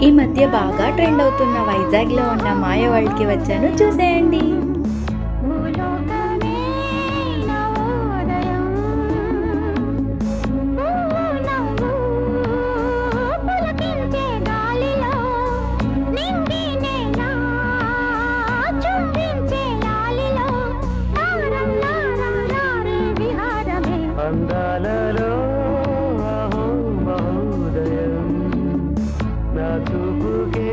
ఈ మధ్య బాగా ట్రెండ్ అవుతున్న వైజాగ్లో ఉన్న మాయ వరల్డ్కి వచ్చాను, చూసేయండి. అందాలలో అహో మహోదయం నా చూపుకే